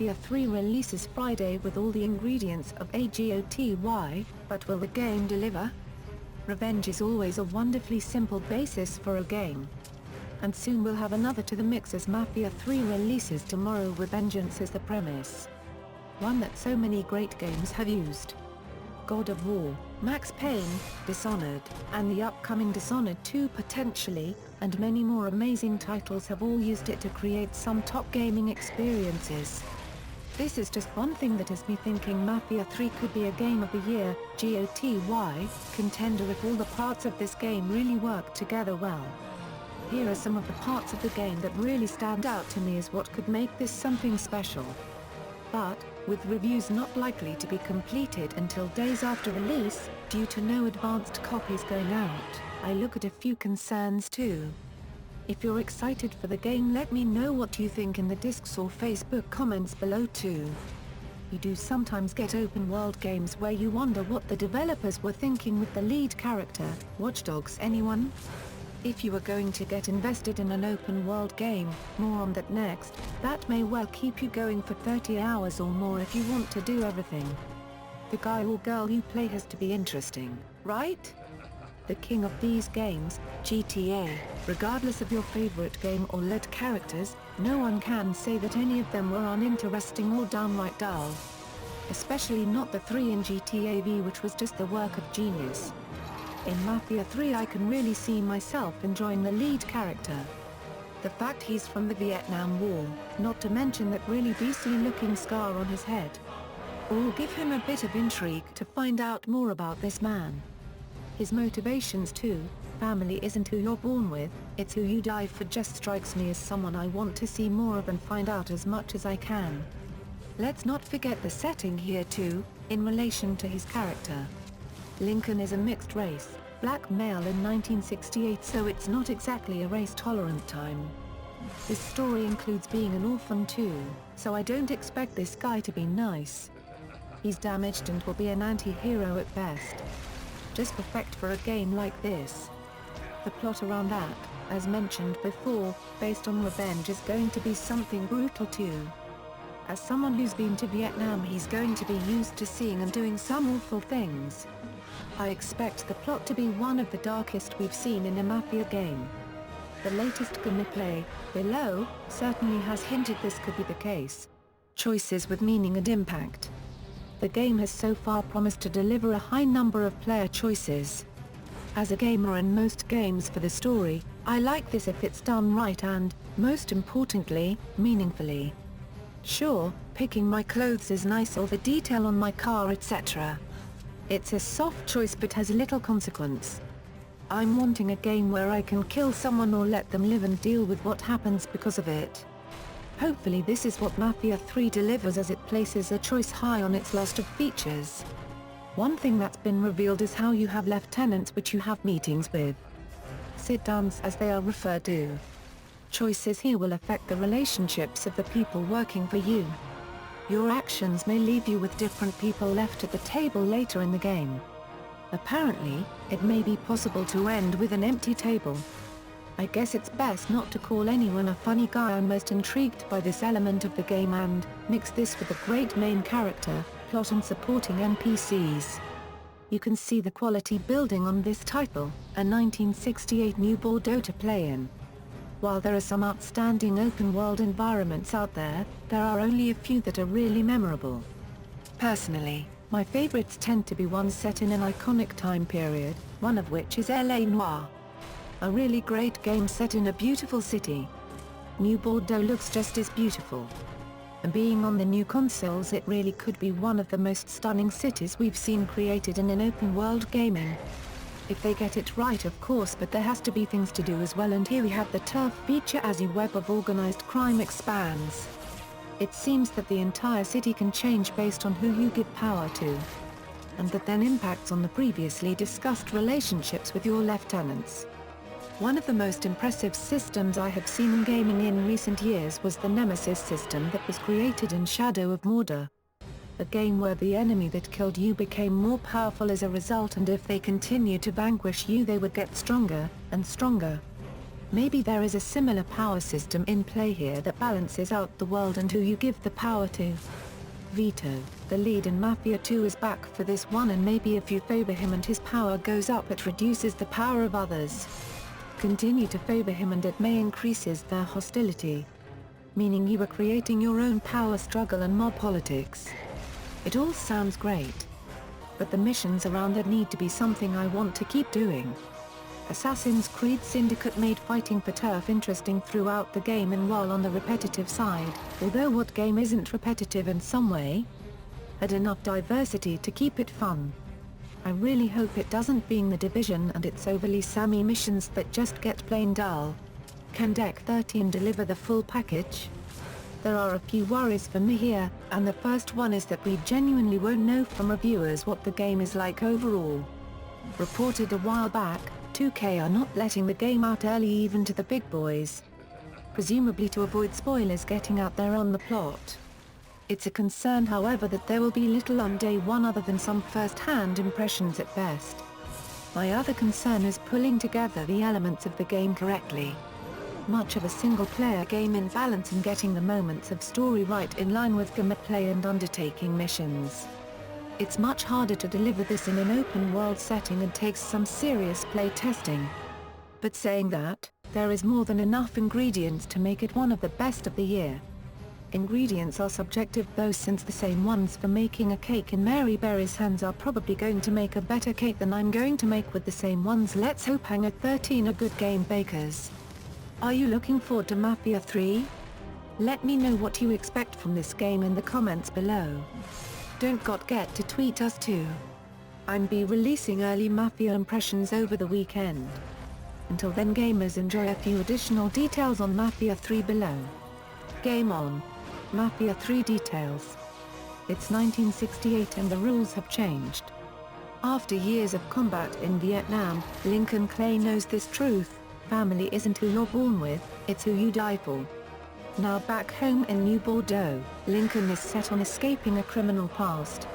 Mafia 3 releases Friday with all the ingredients of a GOTY, but will the game deliver? Revenge is always a wonderfully simple basis for a game. And soon we'll have another to the mix as Mafia 3 releases tomorrow with vengeance as the premise. One that so many great games have used. God of War, Max Payne, Dishonored, and the upcoming Dishonored 2 potentially, and many more amazing titles have all used it to create some top gaming experiences. This is just one thing that has me thinking Mafia 3 could be a Game of the Year, GOTY, contender if all the parts of this game really work together well. Here are some of the parts of the game that really stand out to me as what could make this something special. But, with reviews not likely to be completed until days after release, due to no advanced copies going out, I look at a few concerns too. If you're excited for the game, let me know what you think in the discs or Facebook comments below too. You do sometimes get open world games where you wonder what the developers were thinking with the lead character. Watch Dogs, anyone? If you are going to get invested in an open world game, more on that next, that may well keep you going for 30 hours or more if you want to do everything. The guy or girl you play has to be interesting, right? The king of these games, GTA, regardless of your favorite game or lead characters, no one can say that any of them were uninteresting or downright dull. Especially not the 3 in GTA V, which was just the work of genius. In Mafia 3 I can really see myself enjoying the lead character. The fact he's from the Vietnam War, not to mention that really beastly looking scar on his head. All give him a bit of intrigue to find out more about this man. His motivations too, family isn't who you're born with, it's who you die for, just strikes me as someone I want to see more of and find out as much as I can. Let's not forget the setting here too, in relation to his character. Lincoln is a mixed race, black male in 1968, so it's not exactly a race-tolerant time. This story includes being an orphan too, so I don't expect this guy to be nice. He's damaged and will be an anti-hero at best. Just perfect for a game like this. The plot around that, as mentioned before, based on revenge, is going to be something brutal too. As someone who's been to Vietnam, he's going to be used to seeing and doing some awful things. I expect the plot to be one of the darkest we've seen in a Mafia game. The latest gameplay, below, certainly has hinted this could be the case. Choices with meaning and impact. The game has so far promised to deliver a high number of player choices. As a gamer in most games for the story, I like this if it's done right and, most importantly, meaningfully. Sure, picking my clothes is nice, or the detail on my car, etc. It's a soft choice but has little consequence. I'm wanting a game where I can kill someone or let them live and deal with what happens because of it. Hopefully this is what Mafia 3 delivers, as it places a choice high on its list of features. One thing that's been revealed is how you have lieutenants which you have meetings with. Sit-downs as they are referred to. Choices here will affect the relationships of the people working for you. Your actions may leave you with different people left at the table later in the game. Apparently, it may be possible to end with an empty table. I guess it's best not to call anyone a funny guy. I'm most intrigued by this element of the game and mix this with a great main character, plot and supporting NPCs. You can see the quality building on this title, a 1968 new Bordeaux to play in. While there are some outstanding open-world environments out there, there are only a few that are really memorable. Personally, my favorites tend to be ones set in an iconic time period, one of which is L.A. Noire. A really great game set in a beautiful city. New Bordeaux looks just as beautiful. And being on the new consoles, it really could be one of the most stunning cities we've seen created in an open-world gaming. If they get it right, of course, but there has to be things to do as well, and here we have the turf feature as the web of organized crime expands. It seems that the entire city can change based on who you give power to, and that then impacts on the previously discussed relationships with your lieutenants. One of the most impressive systems I have seen in gaming in recent years was the Nemesis system that was created in Shadow of Mordor. A game where the enemy that killed you became more powerful as a result, and if they continued to vanquish you they would get stronger and stronger. Maybe there is a similar power system in play here that balances out the world and who you give the power to. Vito, the lead in Mafia 2, is back for this one, and maybe if you favor him and his power goes up, it reduces the power of others. Continue to favor him and it may increases their hostility. Meaning you are creating your own power struggle and mob politics. It all sounds great. But the missions around it need to be something I want to keep doing. Assassin's Creed Syndicate made fighting for turf interesting throughout the game, and while on the repetitive side, although what game isn't repetitive in some way, had enough diversity to keep it fun. I really hope it doesn't being The Division and its overly sammy missions that just get plain dull. Can Deck 13 deliver the full package? There are a few worries for me here, and the first one is that we genuinely won't know from reviewers what the game is like overall. Reported a while back, 2K are not letting the game out early even to the big boys. Presumably to avoid spoilers getting out there on the plot. It's a concern, however, that there will be little on day one other than some first-hand impressions at best. My other concern is pulling together the elements of the game correctly. Much of a single-player game in balance and getting the moments of story right in line with gameplay and undertaking missions. It's much harder to deliver this in an open-world setting and takes some serious play testing. But saying that, there is more than enough ingredients to make it one of the best of the year. Ingredients are subjective though, since the same ones for making a cake in Mary Berry's hands are probably going to make a better cake than I'm going to make with the same ones. Let's hope Hangar 13 are good game bakers. Are you looking forward to Mafia 3? Let me know what you expect from this game in the comments below. Don't forget to tweet us too. I'm be releasing early Mafia impressions over the weekend. Until then, gamers, enjoy a few additional details on Mafia 3 below. Game on. Mafia 3 details. It's 1968 and the rules have changed. After years of combat in Vietnam, Lincoln Clay knows this truth: family isn't who you're born with, it's who you die for. Now back home in New Bordeaux, Lincoln is set on escaping a criminal past.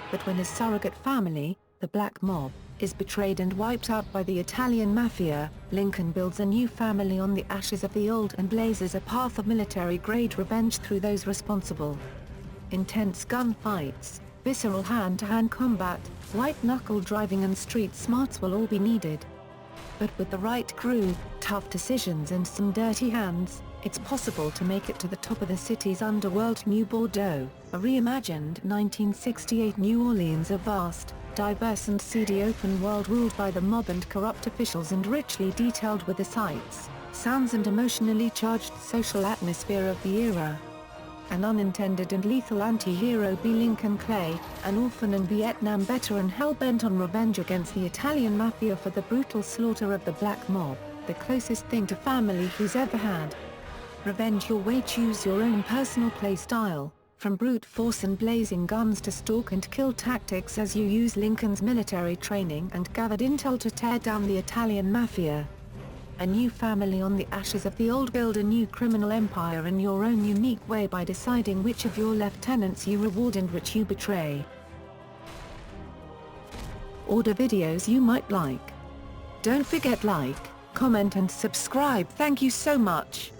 But when his surrogate family, the Black Mob, is betrayed and wiped out by the Italian Mafia, Lincoln builds a new family on the ashes of the old and blazes a path of military-grade revenge through those responsible. Intense gunfights, visceral hand-to-hand combat, white-knuckle driving and street smarts will all be needed. But with the right crew, tough decisions and some dirty hands, it's possible to make it to the top of the city's underworld. New Bordeaux, a reimagined 1968 New Orleans, a vast, diverse and seedy open world ruled by the mob and corrupt officials, and richly detailed with the sights, sounds and emotionally charged social atmosphere of the era. An unintended and lethal anti-hero be Lincoln Clay, an orphan and Vietnam veteran hell-bent on revenge against the Italian Mafia for the brutal slaughter of the Black Mob, the closest thing to family he's ever had. Revenge your way, choose your own personal play style, from brute force and blazing guns to stalk and kill tactics, as you use Lincoln's military training and gathered intel to tear down the Italian Mafia. A new family on the ashes of the old, build a new criminal empire in your own unique way by deciding which of your lieutenants you reward and which you betray. Order videos you might like. Don't forget like, comment and subscribe. Thank you so much.